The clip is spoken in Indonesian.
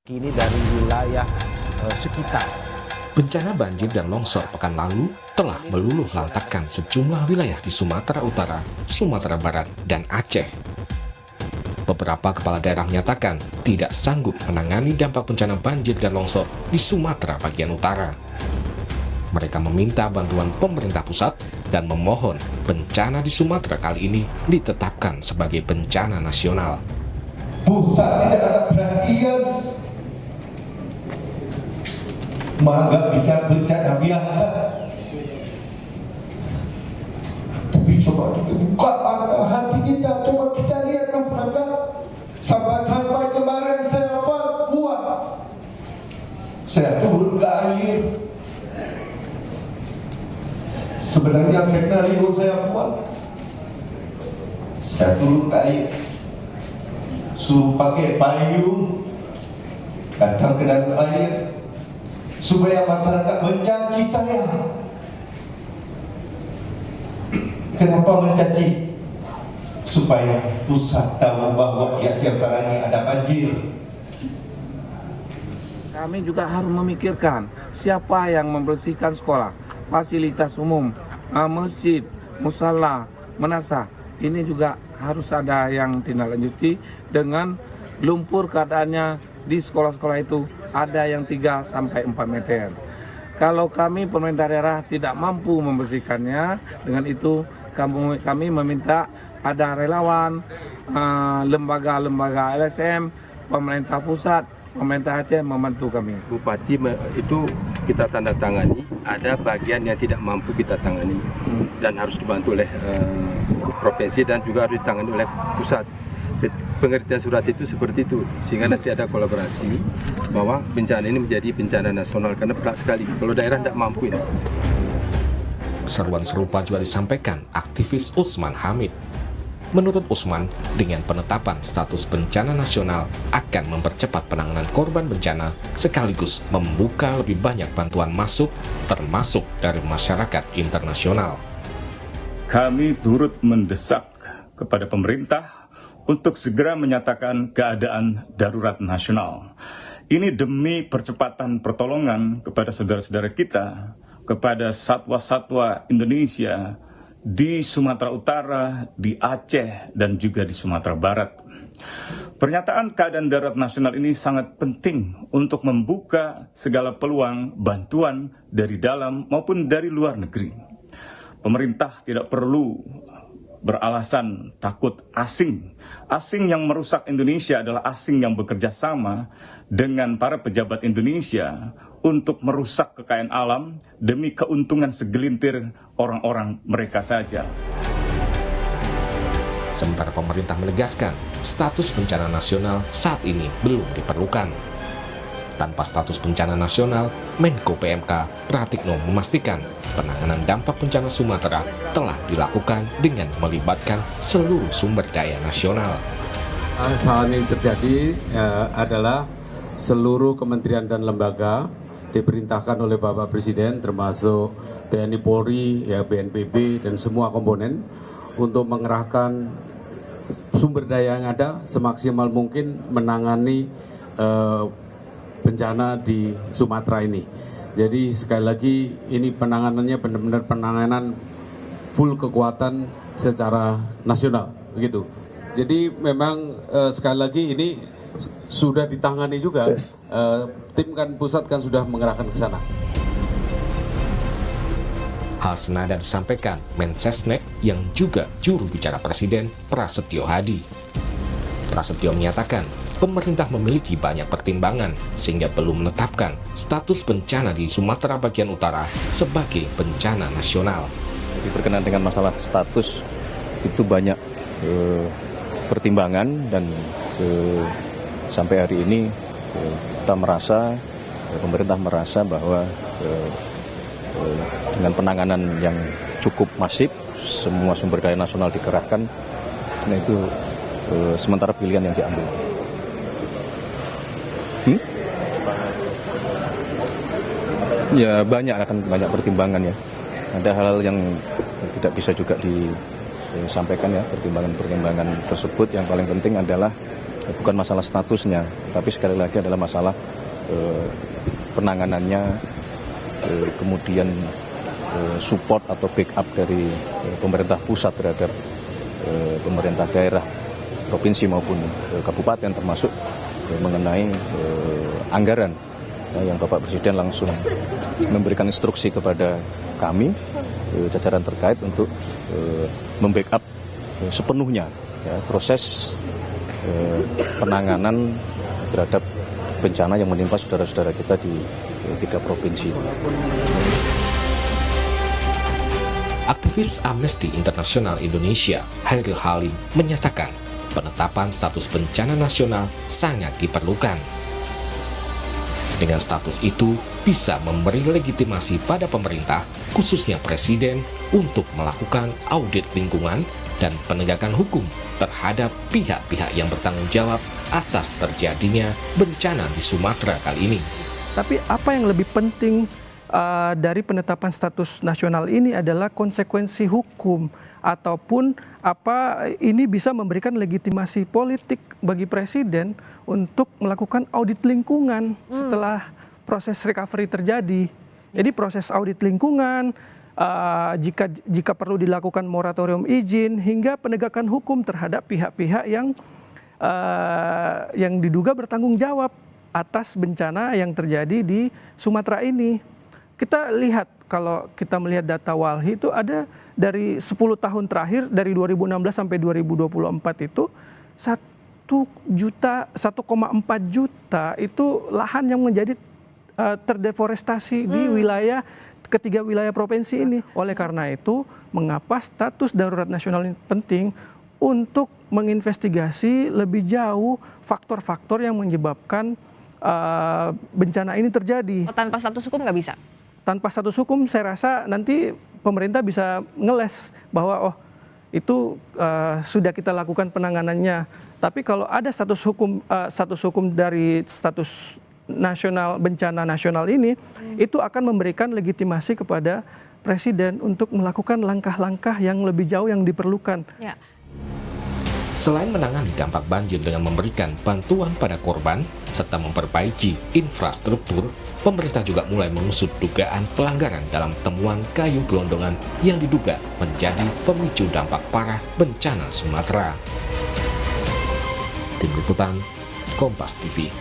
Kini dari wilayah sekitar. Bencana banjir dan longsor pekan lalu telah meluluh lantakkan sejumlah wilayah di Sumatera Utara, Sumatera Barat, dan Aceh. Beberapa kepala daerah menyatakan tidak sanggup menangani dampak bencana banjir dan longsor di Sumatera bagian utara. Mereka meminta bantuan pemerintah pusat dan memohon bencana di Sumatera kali ini ditetapkan sebagai bencana nasional. Pusat tidak ada perhatian, menganggap ikan bencana biasa. Tapi coba kita buka hati kita, coba kita lihat masyarakat. Sampai kemarin saya buat, saya turun ke air. Sebenarnya skenario saya buat, saya turun ke air, suruh pakai payung, datang ke dalam air, supaya masyarakat mencaci saya. Kenapa mencaci? Supaya pusat tahu bahwa di Aceh Utara ini ada banjir. Kami juga harus memikirkan siapa yang membersihkan sekolah, fasilitas umum, masjid, musala, menasah. Ini juga harus ada yang tindak lanjuti dengan lumpur keadaannya di sekolah-sekolah itu ada yang 3 sampai 4 meter. Kalau kami pemerintah daerah tidak mampu membersihkannya, dengan itu kami meminta ada relawan, lembaga-lembaga LSM, pemerintah pusat, pemerintah Aceh membantu kami. Bupati itu kita tanda tangani, ada bagian yang tidak mampu kita tangani dan harus dibantu oleh provinsi dan juga harus ditangani oleh pusat. Pengertian surat itu seperti itu, sehingga nanti ada kolaborasi bahwa bencana ini menjadi bencana nasional karena berat sekali kalau daerah tidak mampu ini. Seruan serupa juga disampaikan aktivis Usman Hamid. Menurut Usman, dengan penetapan status bencana nasional akan mempercepat penanganan korban bencana sekaligus membuka lebih banyak bantuan masuk, termasuk dari masyarakat internasional. Kami turut mendesak kepada pemerintah untuk segera menyatakan keadaan darurat nasional. Ini demi percepatan pertolongan kepada saudara-saudara kita, kepada satwa-satwa Indonesia di Sumatera Utara, di Aceh, dan juga di Sumatera Barat. Pernyataan keadaan darurat nasional ini sangat penting untuk membuka segala peluang bantuan dari dalam maupun dari luar negeri. Pemerintah tidak perlu beralasan takut asing. Asing yang merusak Indonesia adalah asing yang bekerja sama dengan para pejabat Indonesia untuk merusak kekayaan alam demi keuntungan segelintir orang-orang mereka saja. Sementara pemerintah menegaskan status bencana nasional saat ini belum diperlukan. Tanpa status bencana nasional, Menko PMK Pratikno memastikan penanganan dampak bencana Sumatera telah dilakukan dengan melibatkan seluruh sumber daya nasional. Saat ini terjadi adalah seluruh kementerian dan lembaga diperintahkan oleh Bapak Presiden, termasuk TNI Polri, ya, BNPB, dan semua komponen untuk mengerahkan sumber daya yang ada semaksimal mungkin menangani bencana di Sumatera ini. Jadi sekali lagi ini penanganannya benar-benar penanganan full kekuatan secara nasional, begitu. Jadi memang sekali lagi ini sudah ditangani juga. Tim kan pusat kan sudah mengerahkan ke sana. Hal senada disampaikan Mensesnek yang juga juru bicara Presiden Prasetyo Hadi. Prasetyo menyatakan pemerintah memiliki banyak pertimbangan sehingga belum menetapkan status bencana di Sumatera bagian utara sebagai bencana nasional. Jadi berkenaan dengan masalah status itu banyak pertimbangan dan sampai hari ini pemerintah merasa bahwa dengan penanganan yang cukup masif, semua sumber daya nasional dikerahkan, nah itu sementara pilihan yang diambil. Ya banyak pertimbangan ya. Ada hal yang tidak bisa juga disampaikan ya, pertimbangan-pertimbangan tersebut. Yang paling penting adalah bukan masalah statusnya, tapi sekali lagi adalah masalah penanganannya, kemudian support atau backup dari pemerintah pusat terhadap pemerintah daerah, provinsi maupun kabupaten, termasuk mengenai anggaran yang Bapak Presiden langsung memberikan instruksi kepada kami, jajaran terkait untuk membackup sepenuhnya proses penanganan terhadap bencana yang menimpa saudara-saudara kita di 3 provinsi. Aktivis Amnesty International Indonesia, Hairil Halim, menyatakan penetapan status bencana nasional sangat diperlukan. Dengan status itu bisa memberi legitimasi pada pemerintah, khususnya Presiden, untuk melakukan audit lingkungan dan penegakan hukum terhadap pihak-pihak yang bertanggung jawab atas terjadinya bencana di Sumatera kali ini. Tapi apa yang lebih penting dari penetapan status nasional ini adalah konsekuensi hukum, ataupun ini bisa memberikan legitimasi politik bagi Presiden untuk melakukan audit lingkungan setelah proses recovery terjadi. Jadi proses audit lingkungan, jika perlu dilakukan moratorium izin, hingga penegakan hukum terhadap pihak-pihak yang diduga bertanggung jawab atas bencana yang terjadi di Sumatera ini. Kita lihat, kalau kita melihat data Walhi itu ada dari 10 tahun terakhir, dari 2016 sampai 2024 itu 1,4 juta itu lahan yang menjadi terdeforestasi di ketiga wilayah provinsi ini. Oleh karena itu, mengapa status darurat nasional ini penting untuk menginvestigasi lebih jauh faktor-faktor yang menyebabkan bencana ini terjadi. Tanpa status hukum nggak bisa? Tanpa status hukum saya rasa nanti pemerintah bisa ngeles bahwa itu sudah kita lakukan penanganannya. Tapi kalau ada status hukum dari status nasional, bencana nasional ini, itu akan memberikan legitimasi kepada Presiden untuk melakukan langkah-langkah yang lebih jauh yang diperlukan. Ya. Selain menangani dampak banjir dengan memberikan bantuan pada korban serta memperbaiki infrastruktur, pemerintah juga mulai mengusut dugaan pelanggaran dalam temuan kayu gelondongan yang diduga menjadi pemicu dampak parah bencana Sumatera. Tim Liputan, Kompas TV.